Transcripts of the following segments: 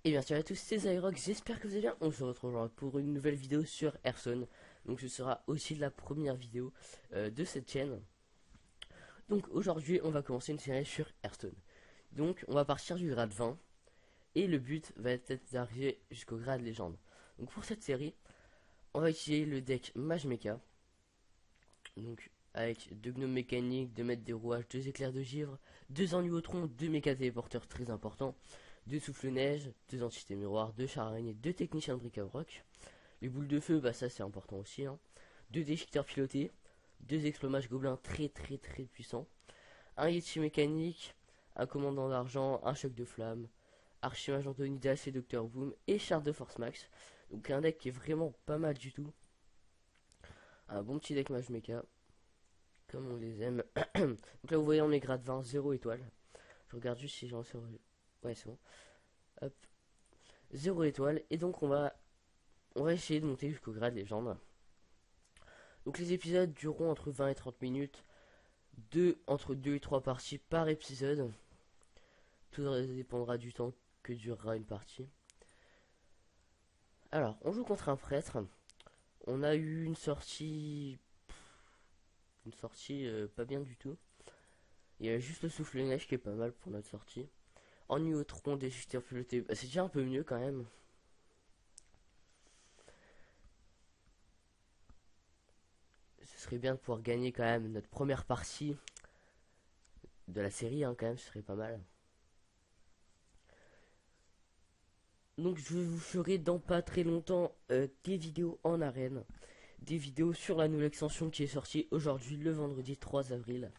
Et bien salut à tous, c'est Zyrox, j'espère que vous allez bien. On se retrouve aujourd'hui pour une nouvelle vidéo sur Hearthstone. Donc ce sera aussi la première vidéo de cette chaîne. Donc aujourd'hui on va commencer une série sur Hearthstone. Donc on va partir du grade 20 et le but va être d'arriver jusqu'au grade légende. Donc pour cette série, on va utiliser le deck Mage Mecha. Donc avec 2 gnomes mécaniques, 2 mètres des rouages, 2 éclairs de givre, 2 ennuis au tronc, 2 méca téléporteurs très importants, 2 souffle-neige, 2 entités miroirs, 2 chars araignées, 2 techniciens de bric-à-broc. Les boules de feu, bah ça c'est important aussi, hein. 2 déchiqueteurs pilotés, 2 explomages gobelins très puissants, un Yeti mécanique, un commandant d'argent, un choc de flamme, Archimage Antonidas et Dr Boom et char de force max. Donc un deck qui est vraiment pas mal du tout. Un bon petit deck mage mecha, comme on les aime. Donc là vous voyez on est grade 20, 0 étoile. Je regarde juste si j'en sais. Ouais c'est bon. Hop. 0 étoile. Et donc on va essayer de monter jusqu'au grade légende. Donc les épisodes dureront entre 20 et 30 minutes. Entre 2 et 3 parties par épisode. Tout dépendra du temps que durera une partie. Alors, on joue contre un prêtre. On a eu une sortie... pas bien du tout. Il y a juste le souffle-neige qui est pas mal pour notre sortie. Ennui au tronc des justeurs pilotés. Bah, c'est déjà un peu mieux quand même. Ce serait bien de pouvoir gagner quand même notre première partie de la série, hein, quand même, ce serait pas mal. Donc je vous ferai dans pas très longtemps des vidéos en arène, des vidéos sur la nouvelle extension qui est sortie aujourd'hui le vendredi 3 avril,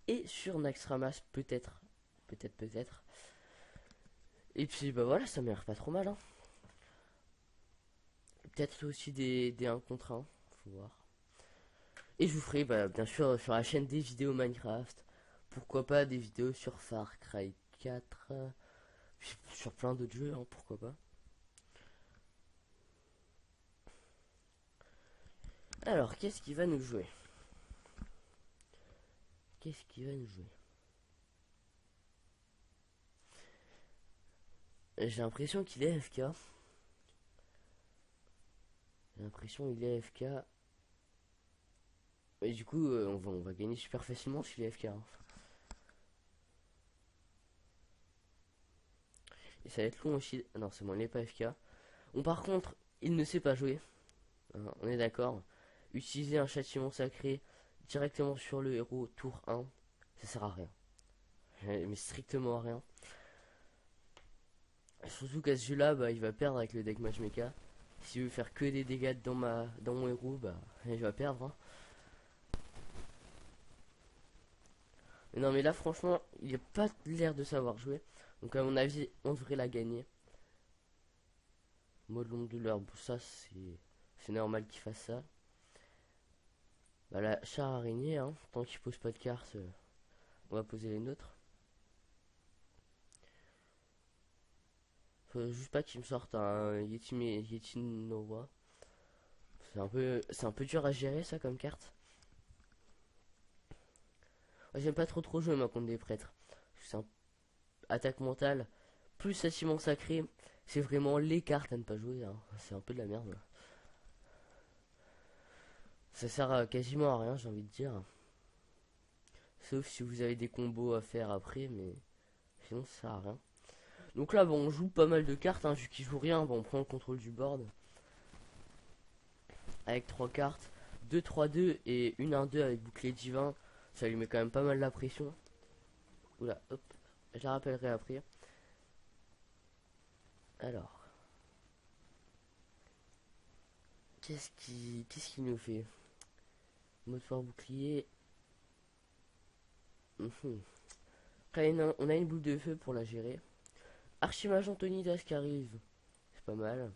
et sur Naxxramas peut-être. Et puis bah voilà, ça m'a l'air pas trop mal, hein. Peut-être aussi des 1 contre 1, faut voir. Et je vous ferai bah, bien sûr sur la chaîne des vidéos Minecraft, pourquoi pas des vidéos sur Far Cry 4, sur plein d'autres jeux, hein, pourquoi pas. Alors, qu'est-ce qui va nous jouer? Qu'est-ce qui va nous jouer? J'ai l'impression qu'il est AFK. J'ai l'impression qu'il est AFK. Et du coup, on va gagner super facilement s'il est AFK, hein. Et ça va être long aussi. Ah non, c'est bon, il n'est pas AFK. Bon, par contre, il ne sait pas jouer, hein, on est d'accord. Utiliser un châtiment sacré directement sur le héros tour 1, ça sert à rien. Mais strictement à rien. Surtout qu'à ce jeu-là, bah, il va perdre avec le deck Mage Mecha. S'il veut faire que des dégâts dans mon héros, bah, il va perdre, hein. Mais non, mais là, franchement, il n'a pas l'air de savoir jouer. Donc, à mon avis, on devrait la gagner. Mode longue douleur, bon, ça, c'est normal qu'il fasse ça. Bah, la char araignée, hein, tant qu'il pose pas de cartes, on va poser les nôtres. Faut juste pas qu'il me sorte un Yeti Nova. C'est un peu dur à gérer, ça, comme carte. Moi, j'aime pas trop jouer, moi, contre des prêtres. C'est un attaque mentale plus châtiment sacré, c'est vraiment les cartes à ne pas jouer, hein. C'est un peu de la merde. Ça sert quasiment à rien, j'ai envie de dire. Sauf si vous avez des combos à faire après, mais sinon ça sert à rien. Donc là, bon, on joue pas mal de cartes, hein, vu qu'il joue rien, bon, on prend le contrôle du board. Avec 3 cartes, 2-3-2 et une 1-2 avec bouclier divin. Ça lui met quand même pas mal la pression. Oula, hop, je la rappellerai après. Alors, qu'est-ce qu'il nous fait? Mode fort bouclier. Après, on a une boule de feu pour la gérer. Archimage Antonidas qui arrive. C'est pas mal.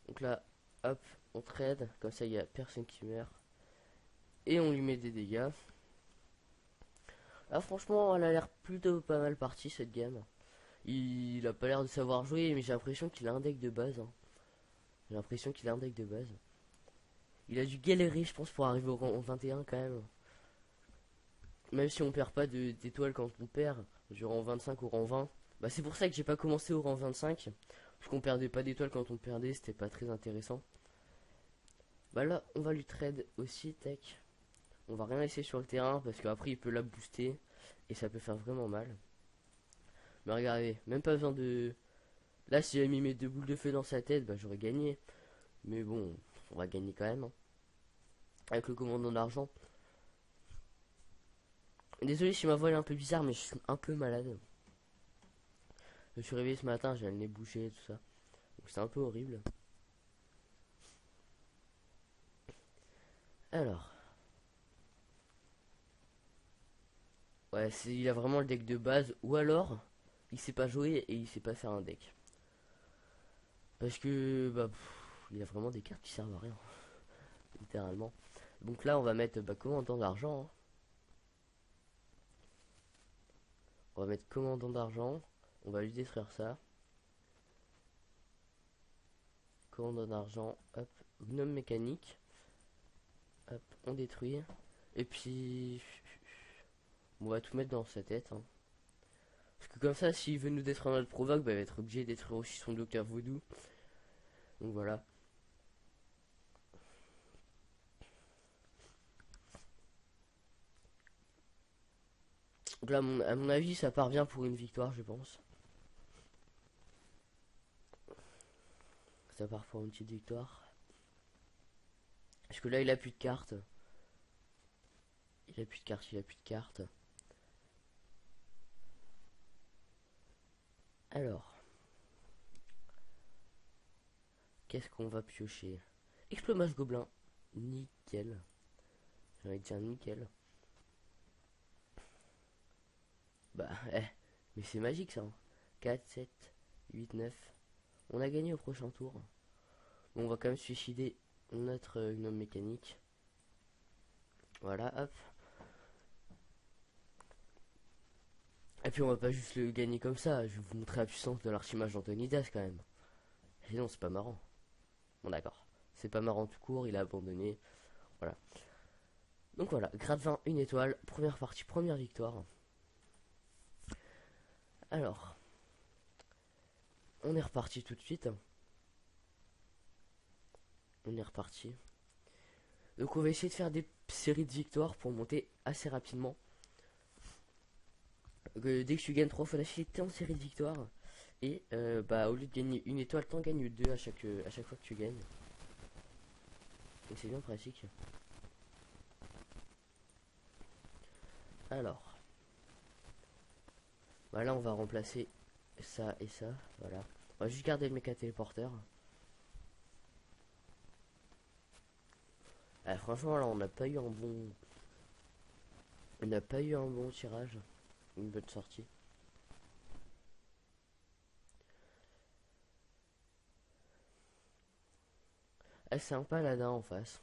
Donc là, hop, on trade. Comme ça, il n'y a personne qui meurt. Et on lui met des dégâts. Là, franchement, elle a l'air plutôt pas mal partie cette game. Il a pas l'air de savoir jouer, mais j'ai l'impression qu'il a un deck de base, hein. J'ai l'impression qu'il a un deck de base. Il a dû galérer, je pense, pour arriver au rang 21 quand même. Même si on perd pas d'étoiles quand on perd, du rang 25 au rang 20, Bah, c'est pour ça que j'ai pas commencé au rang 25. Parce qu'on perdait pas d'étoiles quand on perdait, c'était pas très intéressant. Bah là, on va lui trade aussi, tech. On va rien laisser sur le terrain parce qu'après il peut la booster et ça peut faire vraiment mal. Mais regardez, même pas besoin de... Là, si j'avais mis mes 2 boules de feu dans sa tête, bah j'aurais gagné. Mais bon, on va gagner quand même, hein. Avec le commandant d'argent. Désolé si ma voix est un peu bizarre, mais je suis un peu malade. Je me suis réveillé ce matin, j'ai le nez bouché et tout ça. Donc c'est un peu horrible. Alors. Ouais, il a vraiment le deck de base. Ou alors, il sait pas jouer et il sait pas faire un deck. Parce que, bah, il a vraiment des cartes qui servent à rien. Littéralement. Donc là, on va mettre, bah, commandant d'argent, hein. On va mettre commandant d'argent. On va lui détruire ça. Commandant d'argent. Hop. Gnome mécanique. Hop. On détruit. Et puis... On va tout mettre dans sa tête, hein. Parce que comme ça, s'il veut nous détruire notre provoque, bah, il va être obligé de détruire aussi son docteur Voodoo. Donc voilà. Donc là, à mon avis, ça part bien pour une victoire, je pense. Ça part pour une petite victoire. Parce que là, il a plus de cartes. Il a plus de cartes, il a plus de cartes. Alors. Qu'est-ce qu'on va piocher? Explomage gobelin. Nickel. J'ai envie de dire nickel. Bah, mais c'est magique ça, hein. 4, 7, 8, 9. On a gagné au prochain tour. Bon, on va quand même suicider notre gnome mécanique. Voilà, hop. Et puis on va pas juste le gagner comme ça. Je vais vous montrer la puissance de l'archimage d'Antonidas quand même. Sinon c'est pas marrant. Bon d'accord. C'est pas marrant tout court, il a abandonné. Voilà. Donc voilà, grade 20, une étoile. Première partie, première victoire. Alors. On est reparti tout de suite. On est reparti. Donc on va essayer de faire des séries de victoires pour monter assez rapidement. Dès que tu gagnes 3 fois d'affilée, t'es en série de victoires. Et bah au lieu de gagner une étoile, t'en gagnes 2 à chaque fois que tu gagnes. Donc c'est bien pratique. Alors. Bah là on va remplacer ça et ça. Voilà. On va juste garder le méca téléporteur. Ah, franchement là on n'a pas eu un bon. On n'a pas eu un bon tirage. Une bonne sortie. Ah, c'est un paladin en face.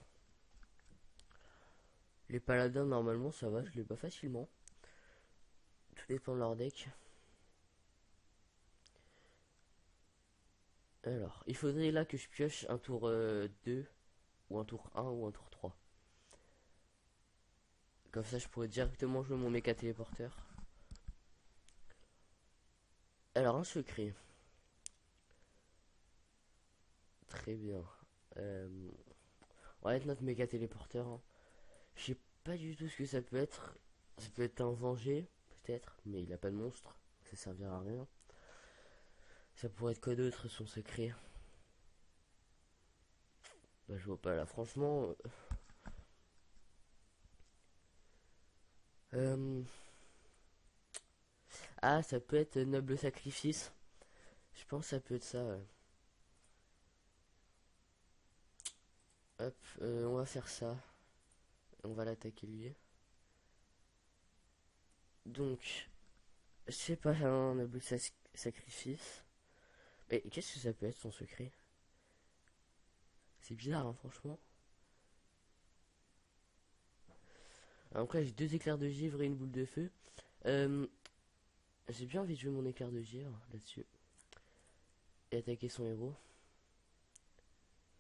Les paladins normalement ça va, je les bats facilement. Tout dépend de leur deck. Alors, il faudrait là que je pioche un tour 2, ou un tour 1, ou un tour 3. Comme ça, je pourrais directement jouer mon méca téléporteur. Alors, un secret. Très bien. On va mettre notre méca téléporteur, hein. Je sais pas du tout ce que ça peut être. Ça peut être un venger, peut-être, mais il a pas de monstre. Ça servira à rien. Ça pourrait être quoi d'autre, son secret? Bah, je vois pas là, franchement. Euh... Ah, ça peut être noble sacrifice. Je pense que ça peut être ça, ouais. Hop, on va faire ça. On va l'attaquer lui. Donc, c'est pas un noble sacrifice. Mais qu'est-ce que ça peut être son secret? C'est bizarre, hein, franchement. Alors, après, j'ai 2 éclairs de givre et une boule de feu. J'ai bien envie de jouer mon éclair de givre là-dessus. Et attaquer son héros.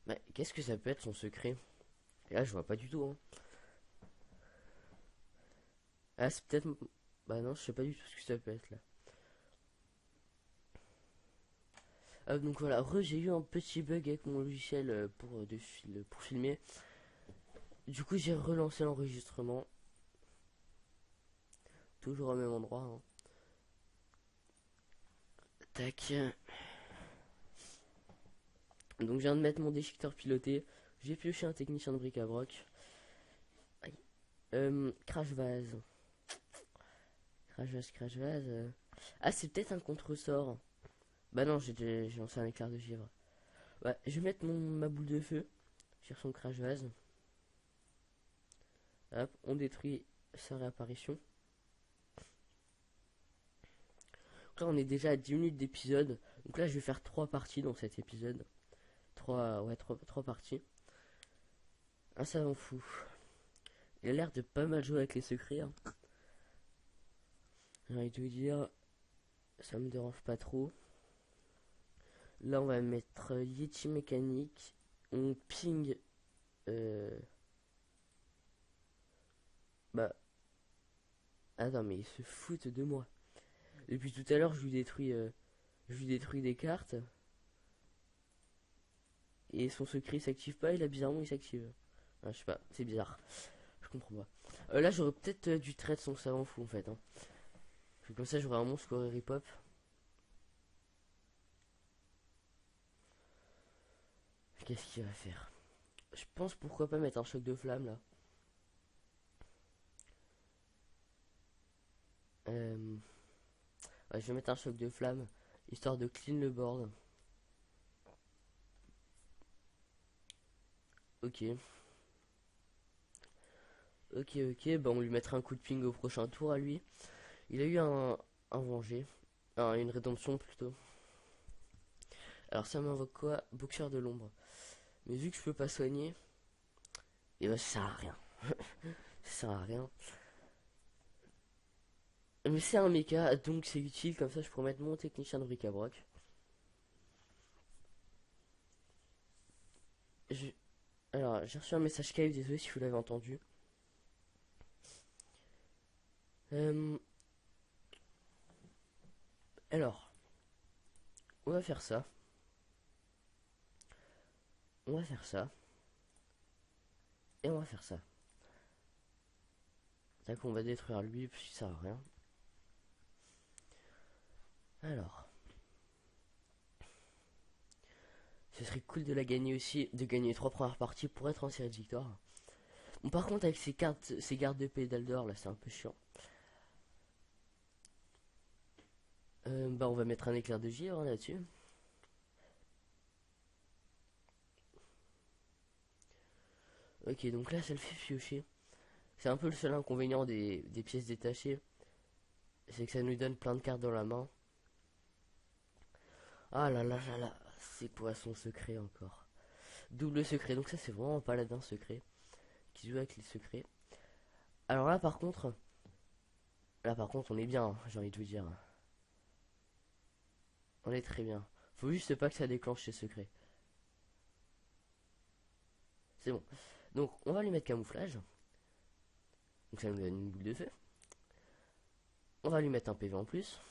Mais qu'est-ce que ça peut être son secret? Et là, je vois pas du tout, hein. Ah, c'est peut-être... Bah non, je sais pas du tout ce que ça peut être, là. Donc voilà, j'ai eu un petit bug avec mon logiciel pour filmer. Du coup, j'ai relancé l'enregistrement. Toujours au même endroit. Hein. Tac. Donc, je viens de mettre mon déchiqueteur piloté. J'ai pioché un technicien de bric-à-broc. Crash vase. Crash vase. Ah, c'est peut-être un contresort. Bah non, j'ai lancé un éclair de givre. Ouais, je vais mettre ma boule de feu sur son crash vase. Hop, on détruit sa réapparition. Donc là, on est déjà à 10 minutes d'épisode. Donc là, je vais faire 3 parties dans cet épisode. 3 parties. Un savant fou. Il a l'air de pas mal jouer avec les secrets. Hein. J'ai envie de vous dire, ça me dérange pas trop. Là, on va mettre Yeti mécanique. On ping. Bah. Attends, mais ils se foutent de moi. Depuis tout à l'heure, je lui détruis des cartes. Et son secret s'active pas, et là, bizarrement, il s'active. Ah, je sais pas, c'est bizarre. Je comprends pas. Là, j'aurais peut-être dû traiter son savant fou, en fait. Hein. Comme ça, j'aurais un monstre score rip-hop. Qu'est-ce qu'il va faire? Je pense pourquoi pas mettre un choc de flamme, là. Ouais, je vais mettre un choc de flamme, histoire de clean le board. Ok. Ok, bah on lui mettra un coup de ping au prochain tour à lui. Il a eu un venger. Une rédemption plutôt. Alors ça m'invoque quoi? Boxeur de l'ombre. Mais vu que je peux pas soigner, et bah ça sert à rien. Ça sert à rien. Mais c'est un mecha, donc c'est utile, comme ça je pourrais mettre mon technicien de bric-à-broc. Je... Alors, j'ai reçu un message cave, désolé si vous l'avez entendu. Alors, on va faire ça. On va faire ça. Et on va faire ça. D'accord, on va détruire lui, parce qu'il sert à rien. Alors. Ce serait cool de la gagner aussi, de gagner 3 premières parties pour être en série de victoire. Bon, par contre, avec ces gardes de pédale d'or, là, c'est un peu chiant. Bah, on va mettre un éclair de givre hein, là-dessus. Ok, donc là, ça le fait piocher. C'est un peu le seul inconvénient des pièces détachées. C'est que ça nous donne plein de cartes dans la main. Ah là là là là, c'est quoi son secret encore? Double secret, donc ça c'est vraiment un paladin secret. Qui joue avec les secrets. Alors là par contre, on est bien, hein, j'ai envie de vous dire. On est très bien. Faut juste pas que ça déclenche ses secrets. C'est bon. Donc on va lui mettre camouflage. Donc ça nous donne une boule de feu. On va lui mettre un PV en plus.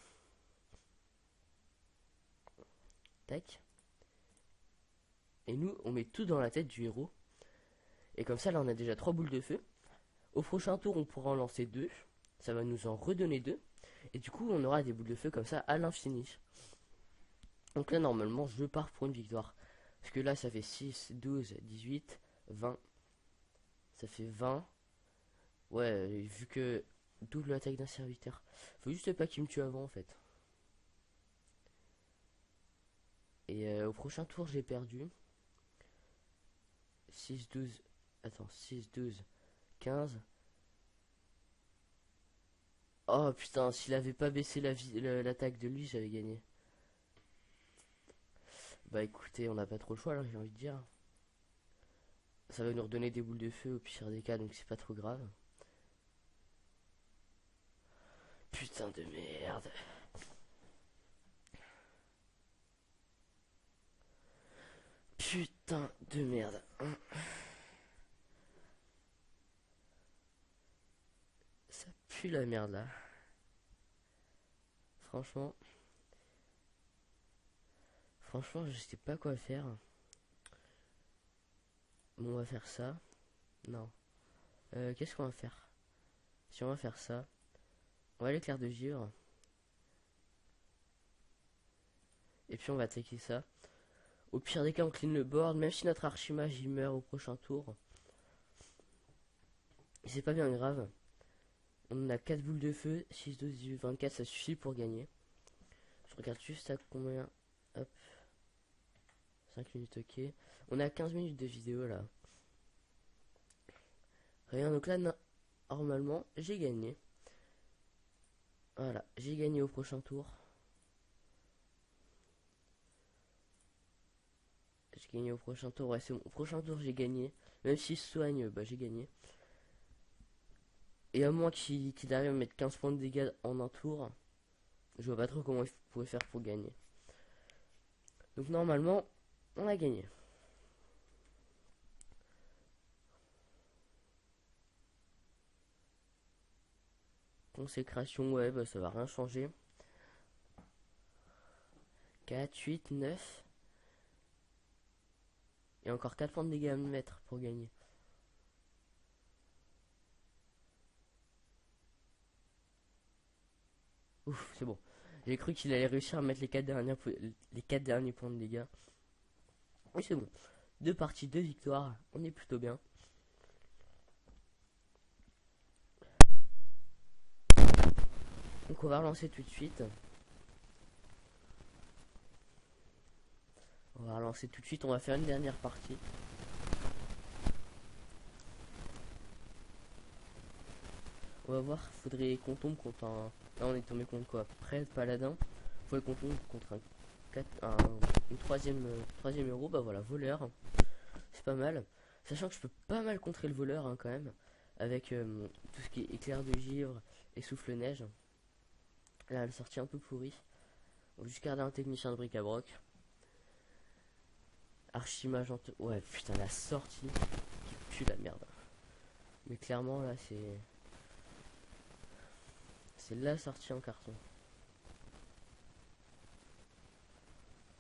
Tac. Et nous, on met tout dans la tête du héros. Et comme ça, là, on a déjà 3 boules de feu. Au prochain tour, on pourra en lancer 2. Ça va nous en redonner 2. Et du coup, on aura des boules de feu comme ça à l'infini. Donc là, normalement, je pars pour une victoire. Parce que là, ça fait 6, 12, 18, 20. Ça fait 20. Ouais, vu que double attaque d'un serviteur. Faut juste pas qu'il me tue avant, en fait. Et au prochain tour, j'ai perdu. 6, 12. Attends, 6, 12, 15. Oh putain, s'il avait pas baissé l'attaque de lui, j'avais gagné. Bah écoutez, on n'a pas trop le choix là, j'ai envie de dire. Ça va nous redonner des boules de feu au pire des cas, donc c'est pas trop grave. Putain de merde. Putain de merde. Ça pue la merde là. Franchement, je sais pas quoi faire. Bon, on va faire ça. Non. Qu'est-ce qu'on va faire? Si on va faire ça, on va l'éclair de givre. Et puis on va attaquer ça. Au pire des cas, on clean le board. Même si notre archimage il meurt au prochain tour, c'est pas bien grave. On a 4 boules de feu, 6, 12, 18, 24, ça suffit pour gagner. Je regarde juste à combien. Hop. 5 minutes, ok. On a 15 minutes de vidéo là. Rien, donc là, normalement, j'ai gagné. Voilà, j'ai gagné au prochain tour. J'ai gagné au prochain tour, ouais, c'est bon. Au prochain tour, j'ai gagné. Même s'il soigne, bah j'ai gagné. Et à moins qu'il arrive à mettre 15 points de dégâts en un tour, je vois pas trop comment il pourrait faire pour gagner. Donc normalement, on a gagné. Consécration, ouais, bah ça va rien changer. 4, 8, 9. Et encore 4 points de dégâts à me mettre pour gagner. Ouf, c'est bon. J'ai cru qu'il allait réussir à mettre les 4 derniers points de dégâts. Oui, c'est bon. 2 parties, 2 victoires. On est plutôt bien. Donc on va relancer tout de suite. On va relancer tout de suite. On va faire une dernière partie. On va voir. Faudrait qu'on tombe contre un... Là on est tombé contre quoi? Prêtre, paladin. Faudrait qu'on tombe contre une troisième héros. Bah voilà, voleur. C'est pas mal. Sachant que je peux pas mal contrer le voleur hein, quand même. Avec tout ce qui est éclair de givre et souffle neige. Là elle est sortie un peu pourrie. On va juste garder un technicien de bric-à-broc. Archimage en... Ouais putain la sortie qui pue la merde. Mais clairement là c'est la sortie en carton.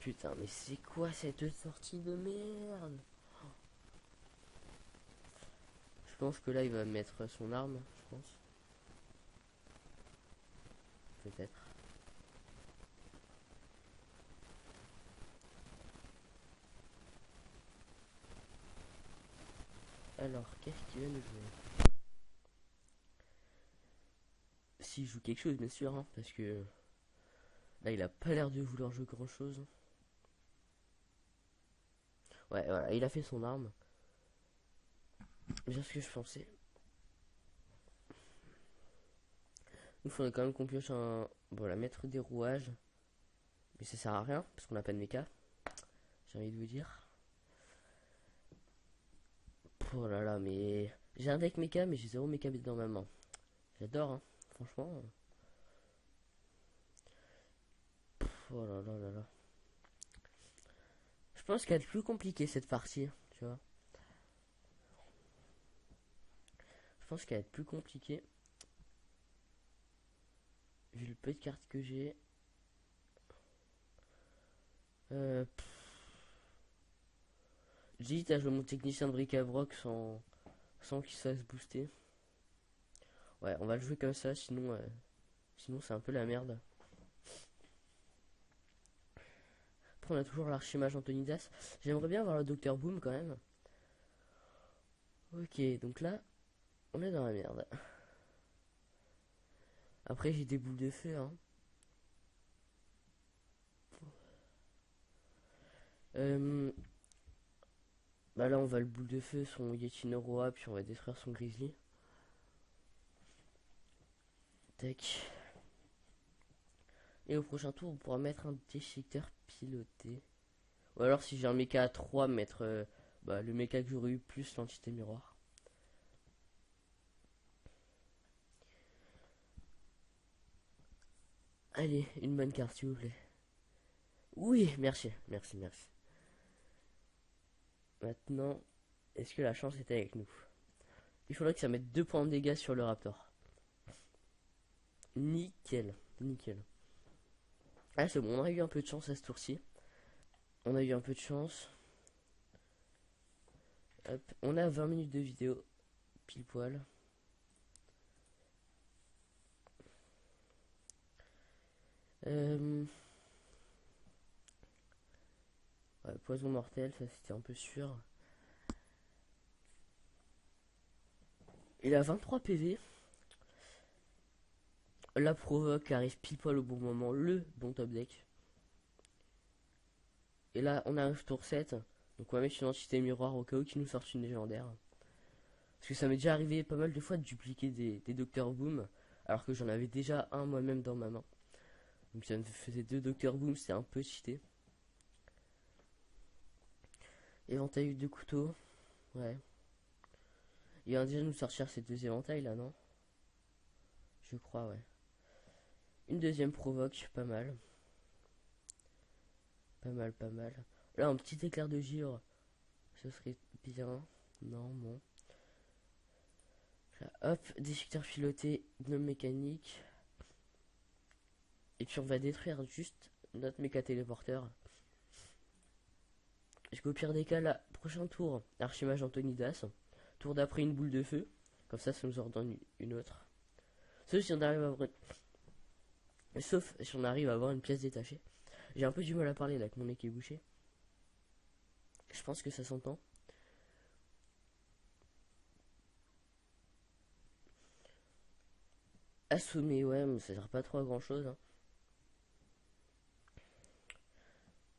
Putain mais c'est quoi cette sortie de merde? Je pense que là il va mettre son arme, je pense. Peut-être. Alors, qu'est-ce qu'il va nous jouer? S'il joue quelque chose, bien sûr, hein, parce que là, il a pas l'air de vouloir jouer grand-chose. Ouais, voilà, il a fait son arme. Bien ce que je pensais. Il faudrait quand même qu'on pioche un... Voilà, mettre des rouages. Mais ça sert à rien, parce qu'on n'a pas de méca. J'ai envie de vous dire. Oh là là, mais... J'ai un deck méca, mais j'ai zéro méca dans ma main. J'adore, hein, franchement. Oh là là là là. Je pense qu'elle est plus compliquée cette partie, tu vois. Je pense qu'elle est plus compliquée. Vu le peu de cartes que j'ai. J'hésite à jouer mon technicien de bric-à-broc sans qu'il se fasse booster. Ouais, on va le jouer comme ça, sinon c'est un peu la merde. Après, on a toujours l'archimage Antonidas. J'aimerais bien avoir le Docteur Boom quand même. Ok, donc là, on est dans la merde. Après, j'ai des boules de feu, hein. Bah là, on va le boule de feu, son Yeti Noroa, puis on va détruire son Grizzly. Tac. Et au prochain tour, on pourra mettre un déchiqueteur piloté. Ou alors, si j'ai un mecha à 3, mettre le mecha que j'aurais eu plus l'entité miroir. Allez, une bonne carte, s'il vous plaît. Oui, merci, merci, merci. Maintenant, est-ce que la chance est avec nous? Il faudrait que ça mette 2 points de dégâts sur le Raptor. Nickel, nickel. Ah, c'est bon, on a eu un peu de chance à ce tour-ci. On a eu un peu de chance. Hop, on a 20 minutes de vidéo, pile poil. Ouais, poison mortel, ça c'était un peu sûr. Il a 23 PV. La provoque arrive pile poil au bon moment, le bon top deck. Et là, on arrive tour 7. Donc on va mettre une entité miroir au cas où qu'il nous sorte une légendaire. Parce que ça m'est déjà arrivé pas mal de fois de dupliquer des Dr Boom, alors que j'en avais déjà un moi-même dans ma main. Donc ça me faisait 2 Dr Boom, c'était un peu cheaté. Éventail de couteau, ouais. Il va déjà nous sortir ces 2 éventails là, non? Je crois, ouais. Une deuxième provoque, pas mal. Pas mal, pas mal. Là, un petit éclair de givre, ce serait bien. Non, bon. Là, hop, destructeur filoté, gnome mécanique. Et puis on va détruire juste notre méca téléporteur. Parce qu'au pire des cas, là, prochain tour, archimage Antonidas. Tour d'après, une boule de feu. Comme ça nous en donne une autre. Sauf si on arrive à avoir une pièce détachée. J'ai un peu du mal à parler là avec mon nez qui est bouché. Je pense que ça s'entend. Assommer, ouais, mais ça sert pas trop à grand chose. Hein.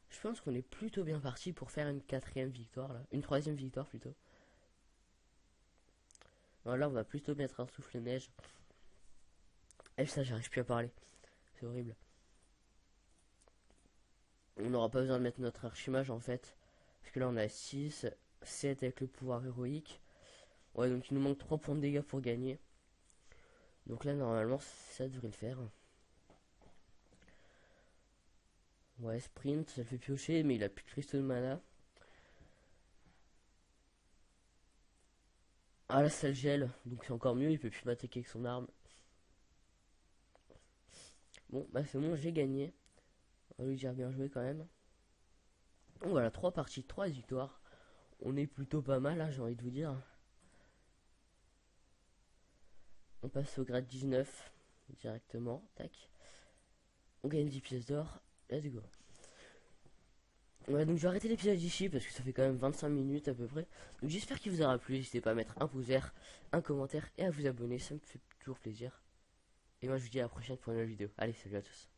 Je pense qu'on est plutôt bien parti pour faire une 4ème victoire là. Une 3ème victoire plutôt. Non, là on va plutôt mettre un souffle neige. Et ça j'arrive plus à parler. C'est horrible. On n'aura pas besoin de mettre notre archimage en fait. Parce que là on a 6, 7 avec le pouvoir héroïque. Ouais, donc il nous manque 3 points de dégâts pour gagner. Donc là normalement ça devrait le faire. Ouais, sprint, ça le fait piocher, mais il a plus de cristaux de mana. Ah là ça le gèle, donc c'est encore mieux, il peut plus m'attaquer avec son arme. Bon, bah c'est bon, j'ai gagné. On va lui dire bien joué quand même. Donc voilà, 3 parties, 3 victoires. On est plutôt pas mal, hein, j'ai envie de vous dire. On passe au grade 19 directement. Tac. On gagne 10 pièces d'or. Let's go. Ouais, donc je vais arrêter l'épisode ici parce que ça fait quand même 25 minutes à peu près. Donc j'espère qu'il vous aura plu. N'hésitez pas à mettre un pouce vert, un commentaire et à vous abonner. Ça me fait toujours plaisir. Et moi je vous dis à la prochaine pour une nouvelle vidéo. Allez, salut à tous.